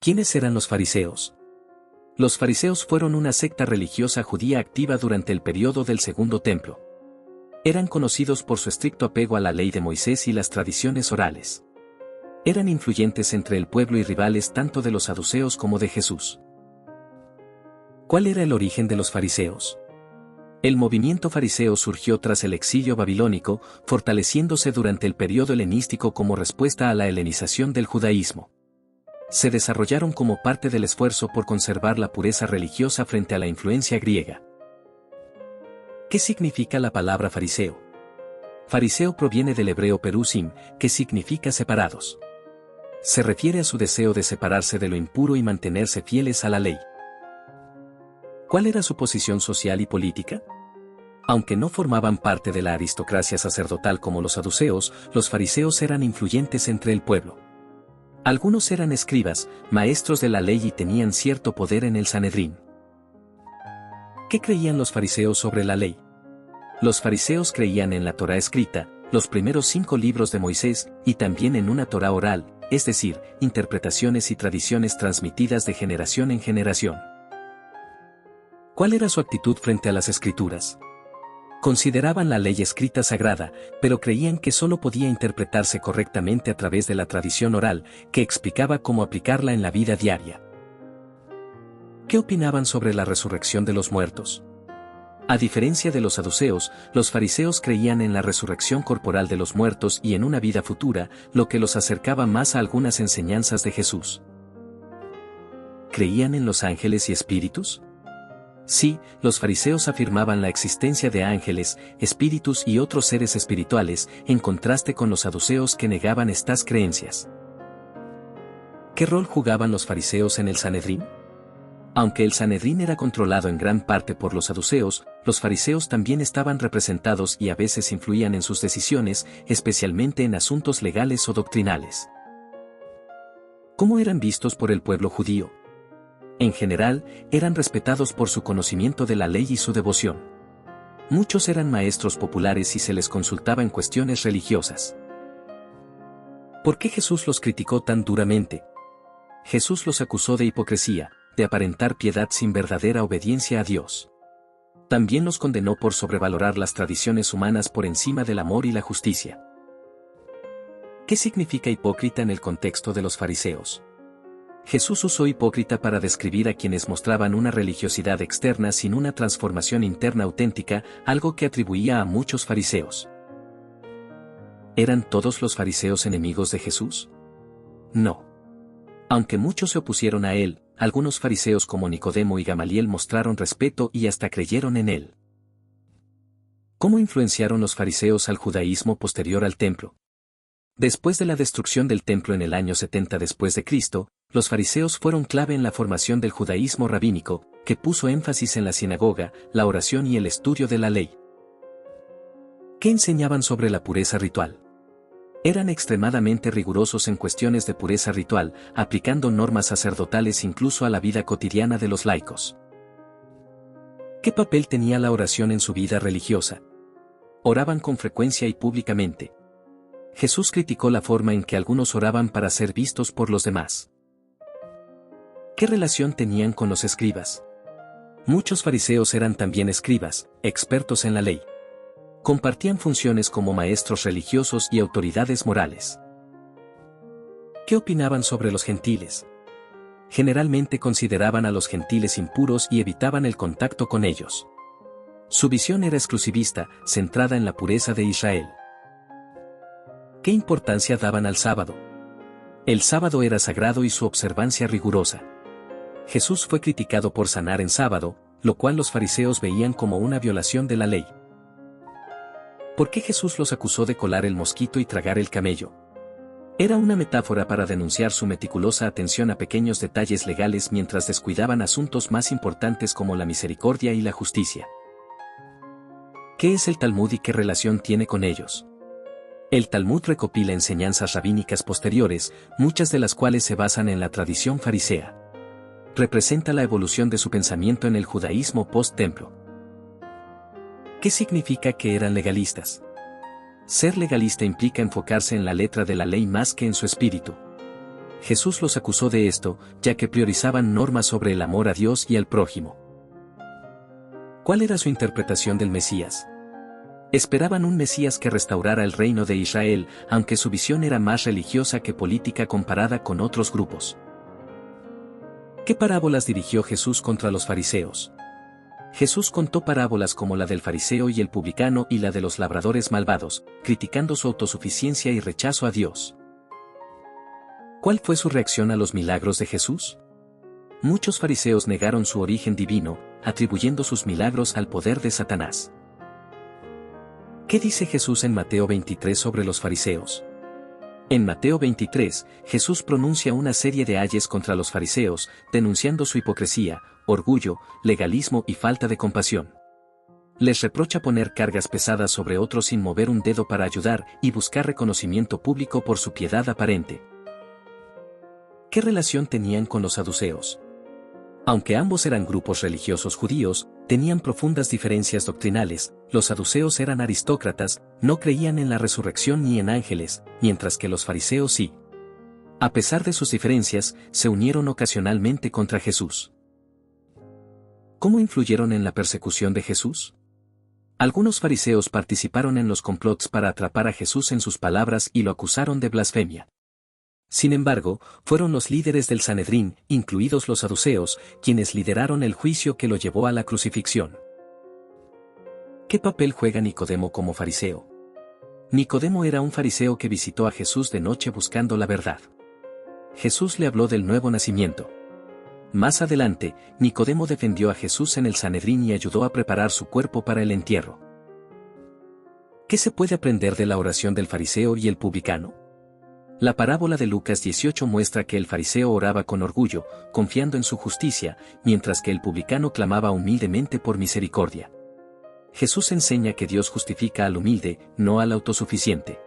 ¿Quiénes eran los fariseos? Los fariseos fueron una secta religiosa judía activa durante el período del Segundo Templo. Eran conocidos por su estricto apego a la ley de Moisés y las tradiciones orales. Eran influyentes entre el pueblo y rivales tanto de los saduceos como de Jesús. ¿Cuál era el origen de los fariseos? El movimiento fariseo surgió tras el exilio babilónico, fortaleciéndose durante el período helenístico como respuesta a la helenización del judaísmo. Se desarrollaron como parte del esfuerzo por conservar la pureza religiosa frente a la influencia griega. ¿Qué significa la palabra fariseo? Fariseo proviene del hebreo perusim, que significa separados. Se refiere a su deseo de separarse de lo impuro y mantenerse fieles a la ley. ¿Cuál era su posición social y política? Aunque no formaban parte de la aristocracia sacerdotal como los saduceos, los fariseos eran influyentes entre el pueblo. Algunos eran escribas, maestros de la ley y tenían cierto poder en el Sanedrín. ¿Qué creían los fariseos sobre la ley? Los fariseos creían en la Torá escrita, los primeros 5 libros de Moisés, y también en una Torá oral, es decir, interpretaciones y tradiciones transmitidas de generación en generación. ¿Cuál era su actitud frente a las escrituras? Consideraban la ley escrita sagrada, pero creían que solo podía interpretarse correctamente a través de la tradición oral, que explicaba cómo aplicarla en la vida diaria. ¿Qué opinaban sobre la resurrección de los muertos? A diferencia de los saduceos, los fariseos creían en la resurrección corporal de los muertos y en una vida futura, lo que los acercaba más a algunas enseñanzas de Jesús. ¿Creían en los ángeles y espíritus? Sí, los fariseos afirmaban la existencia de ángeles, espíritus y otros seres espirituales, en contraste con los saduceos que negaban estas creencias. ¿Qué rol jugaban los fariseos en el Sanedrín? Aunque el Sanedrín era controlado en gran parte por los saduceos, los fariseos también estaban representados y a veces influían en sus decisiones, especialmente en asuntos legales o doctrinales. ¿Cómo eran vistos por el pueblo judío? En general, eran respetados por su conocimiento de la ley y su devoción. Muchos eran maestros populares y se les consultaba en cuestiones religiosas. ¿Por qué Jesús los criticó tan duramente? Jesús los acusó de hipocresía, de aparentar piedad sin verdadera obediencia a Dios. También los condenó por sobrevalorar las tradiciones humanas por encima del amor y la justicia. ¿Qué significa hipócrita en el contexto de los fariseos? Jesús usó hipócrita para describir a quienes mostraban una religiosidad externa sin una transformación interna auténtica, algo que atribuía a muchos fariseos. ¿Eran todos los fariseos enemigos de Jesús? No. Aunque muchos se opusieron a él, algunos fariseos como Nicodemo y Gamaliel mostraron respeto y hasta creyeron en él. ¿Cómo influenciaron los fariseos al judaísmo posterior al templo? Después de la destrucción del templo en el año 70 después de Cristo, los fariseos fueron clave en la formación del judaísmo rabínico, que puso énfasis en la sinagoga, la oración y el estudio de la ley. ¿Qué enseñaban sobre la pureza ritual? Eran extremadamente rigurosos en cuestiones de pureza ritual, aplicando normas sacerdotales incluso a la vida cotidiana de los laicos. ¿Qué papel tenía la oración en su vida religiosa? Oraban con frecuencia y públicamente. Jesús criticó la forma en que algunos oraban para ser vistos por los demás. ¿Qué relación tenían con los escribas? Muchos fariseos eran también escribas, expertos en la ley. Compartían funciones como maestros religiosos y autoridades morales. ¿Qué opinaban sobre los gentiles? Generalmente consideraban a los gentiles impuros y evitaban el contacto con ellos. Su visión era exclusivista, centrada en la pureza de Israel. ¿Qué importancia daban al sábado? El sábado era sagrado y su observancia rigurosa. Jesús fue criticado por sanar en sábado, lo cual los fariseos veían como una violación de la ley. ¿Por qué Jesús los acusó de colar el mosquito y tragar el camello? Era una metáfora para denunciar su meticulosa atención a pequeños detalles legales mientras descuidaban asuntos más importantes como la misericordia y la justicia. ¿Qué es el Talmud y qué relación tiene con ellos? El Talmud recopila enseñanzas rabínicas posteriores, muchas de las cuales se basan en la tradición farisea. Representa la evolución de su pensamiento en el judaísmo post-templo. ¿Qué significa que eran legalistas? Ser legalista implica enfocarse en la letra de la ley más que en su espíritu. Jesús los acusó de esto, ya que priorizaban normas sobre el amor a Dios y al prójimo. ¿Cuál era su interpretación del Mesías? Esperaban un Mesías que restaurara el reino de Israel, aunque su visión era más religiosa que política comparada con otros grupos. ¿Qué parábolas dirigió Jesús contra los fariseos? Jesús contó parábolas como la del fariseo y el publicano y la de los labradores malvados, criticando su autosuficiencia y rechazo a Dios. ¿Cuál fue su reacción a los milagros de Jesús? Muchos fariseos negaron su origen divino, atribuyendo sus milagros al poder de Satanás. ¿Qué dice Jesús en Mateo 23 sobre los fariseos? En Mateo 23, Jesús pronuncia una serie de ayes contra los fariseos, denunciando su hipocresía, orgullo, legalismo y falta de compasión. Les reprocha poner cargas pesadas sobre otros sin mover un dedo para ayudar y buscar reconocimiento público por su piedad aparente. ¿Qué relación tenían con los saduceos? Aunque ambos eran grupos religiosos judíos, tenían profundas diferencias doctrinales. Los saduceos eran aristócratas, no creían en la resurrección ni en ángeles, mientras que los fariseos sí. A pesar de sus diferencias, se unieron ocasionalmente contra Jesús. ¿Cómo influyeron en la persecución de Jesús? Algunos fariseos participaron en los complots para atrapar a Jesús en sus palabras y lo acusaron de blasfemia. Sin embargo, fueron los líderes del Sanedrín, incluidos los saduceos, quienes lideraron el juicio que lo llevó a la crucifixión. ¿Qué papel juega Nicodemo como fariseo? Nicodemo era un fariseo que visitó a Jesús de noche buscando la verdad. Jesús le habló del nuevo nacimiento. Más adelante, Nicodemo defendió a Jesús en el Sanedrín y ayudó a preparar su cuerpo para el entierro. ¿Qué se puede aprender de la oración del fariseo y el publicano? La parábola de Lucas 18 muestra que el fariseo oraba con orgullo, confiando en su justicia, mientras que el publicano clamaba humildemente por misericordia. Jesús enseña que Dios justifica al humilde, no al autosuficiente.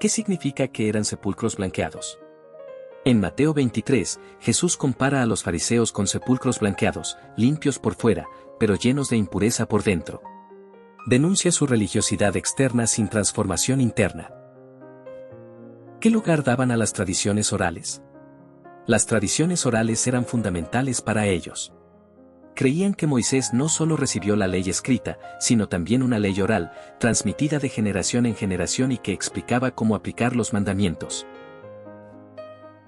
¿Qué significa que eran sepulcros blanqueados? En Mateo 23, Jesús compara a los fariseos con sepulcros blanqueados, limpios por fuera, pero llenos de impureza por dentro. Denuncia su religiosidad externa sin transformación interna. ¿Qué lugar daban a las tradiciones orales? Las tradiciones orales eran fundamentales para ellos. Creían que Moisés no solo recibió la ley escrita, sino también una ley oral, transmitida de generación en generación y que explicaba cómo aplicar los mandamientos.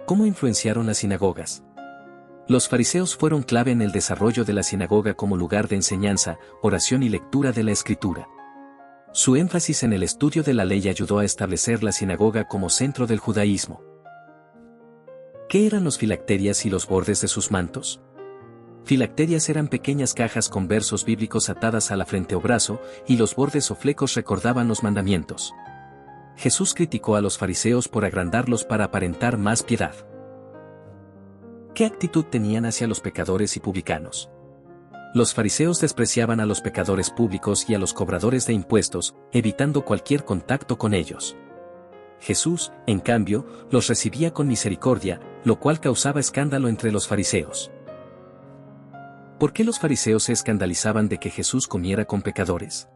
¿Cómo influenciaron las sinagogas? Los fariseos fueron clave en el desarrollo de la sinagoga como lugar de enseñanza, oración y lectura de la Escritura. Su énfasis en el estudio de la ley ayudó a establecer la sinagoga como centro del judaísmo. ¿Qué eran los filacterias y los bordes de sus mantos? Filacterias eran pequeñas cajas con versos bíblicos atadas a la frente o brazo, y los bordes o flecos recordaban los mandamientos. Jesús criticó a los fariseos por agrandarlos para aparentar más piedad. ¿Qué actitud tenían hacia los pecadores y publicanos? Los fariseos despreciaban a los pecadores públicos y a los cobradores de impuestos, evitando cualquier contacto con ellos. Jesús, en cambio, los recibía con misericordia, lo cual causaba escándalo entre los fariseos. ¿Por qué los fariseos se escandalizaban de que Jesús comiera con pecadores?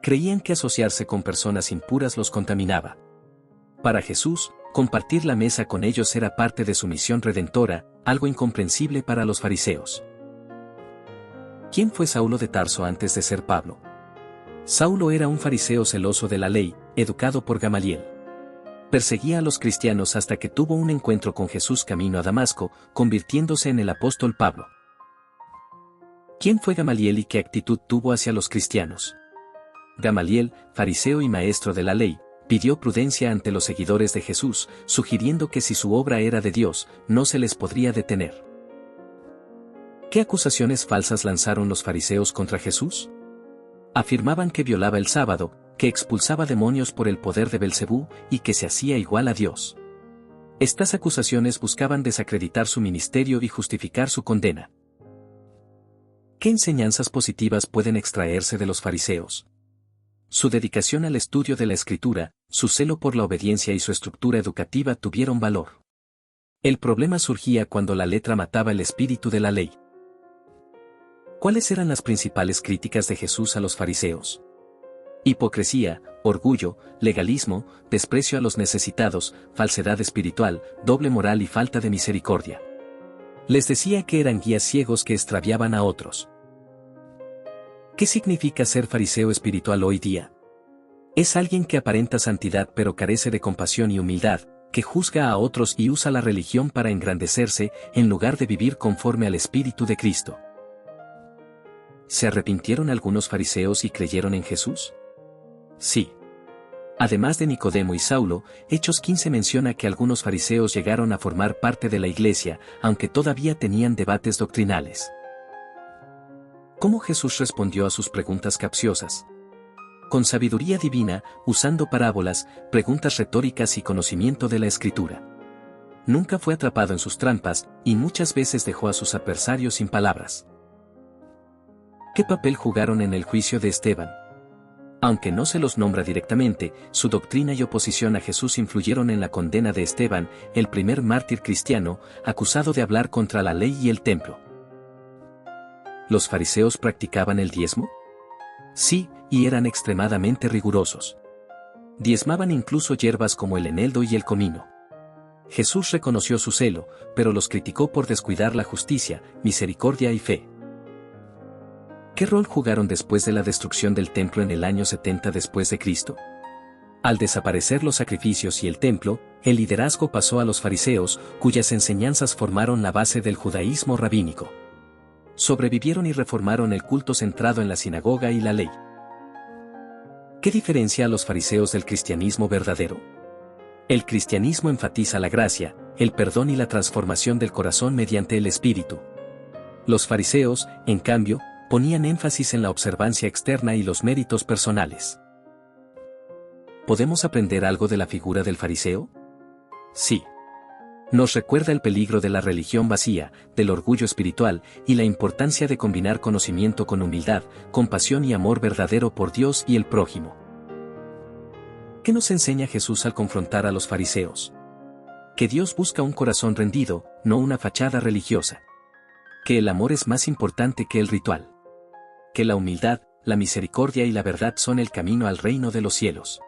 Creían que asociarse con personas impuras los contaminaba. Para Jesús, compartir la mesa con ellos era parte de su misión redentora, algo incomprensible para los fariseos. ¿Quién fue Saulo de Tarso antes de ser Pablo? Saulo era un fariseo celoso de la ley, educado por Gamaliel. Perseguía a los cristianos hasta que tuvo un encuentro con Jesús camino a Damasco, convirtiéndose en el apóstol Pablo. ¿Quién fue Gamaliel y qué actitud tuvo hacia los cristianos? Gamaliel, fariseo y maestro de la ley, pidió prudencia ante los seguidores de Jesús, sugiriendo que si su obra era de Dios, no se les podría detener. ¿Qué acusaciones falsas lanzaron los fariseos contra Jesús? Afirmaban que violaba el sábado, que expulsaba demonios por el poder de Belcebú y que se hacía igual a Dios. Estas acusaciones buscaban desacreditar su ministerio y justificar su condena. ¿Qué enseñanzas positivas pueden extraerse de los fariseos? Su dedicación al estudio de la Escritura, su celo por la obediencia y su estructura educativa tuvieron valor. El problema surgía cuando la letra mataba el espíritu de la ley. ¿Cuáles eran las principales críticas de Jesús a los fariseos? Hipocresía, orgullo, legalismo, desprecio a los necesitados, falsedad espiritual, doble moral y falta de misericordia. Les decía que eran guías ciegos que extraviaban a otros. ¿Qué significa ser fariseo espiritual hoy día? Es alguien que aparenta santidad pero carece de compasión y humildad, que juzga a otros y usa la religión para engrandecerse, en lugar de vivir conforme al Espíritu de Cristo. ¿Se arrepintieron algunos fariseos y creyeron en Jesús? Sí. Además de Nicodemo y Saulo, Hechos 15 menciona que algunos fariseos llegaron a formar parte de la iglesia, aunque todavía tenían debates doctrinales. ¿Cómo Jesús respondió a sus preguntas capciosas? Con sabiduría divina, usando parábolas, preguntas retóricas y conocimiento de la Escritura. Nunca fue atrapado en sus trampas, y muchas veces dejó a sus adversarios sin palabras. ¿Qué papel jugaron en el juicio de Esteban? Aunque no se los nombra directamente, su doctrina y oposición a Jesús influyeron en la condena de Esteban, el primer mártir cristiano, acusado de hablar contra la ley y el templo. ¿Los fariseos practicaban el diezmo? Sí, y eran extremadamente rigurosos. Diezmaban incluso hierbas como el eneldo y el comino. Jesús reconoció su celo, pero los criticó por descuidar la justicia, misericordia y fe. ¿Qué rol jugaron después de la destrucción del templo en el año 70 después de Cristo? Al desaparecer los sacrificios y el templo, el liderazgo pasó a los fariseos, cuyas enseñanzas formaron la base del judaísmo rabínico. Sobrevivieron y reformaron el culto centrado en la sinagoga y la ley. ¿Qué diferencia a los fariseos del cristianismo verdadero? El cristianismo enfatiza la gracia, el perdón y la transformación del corazón mediante el Espíritu. Los fariseos, en cambio, ponían énfasis en la observancia externa y los méritos personales. ¿Podemos aprender algo de la figura del fariseo? Sí. Nos recuerda el peligro de la religión vacía, del orgullo espiritual, y la importancia de combinar conocimiento con humildad, compasión y amor verdadero por Dios y el prójimo. ¿Qué nos enseña Jesús al confrontar a los fariseos? Que Dios busca un corazón rendido, no una fachada religiosa. Que el amor es más importante que el ritual. Que la humildad, la misericordia y la verdad son el camino al reino de los cielos.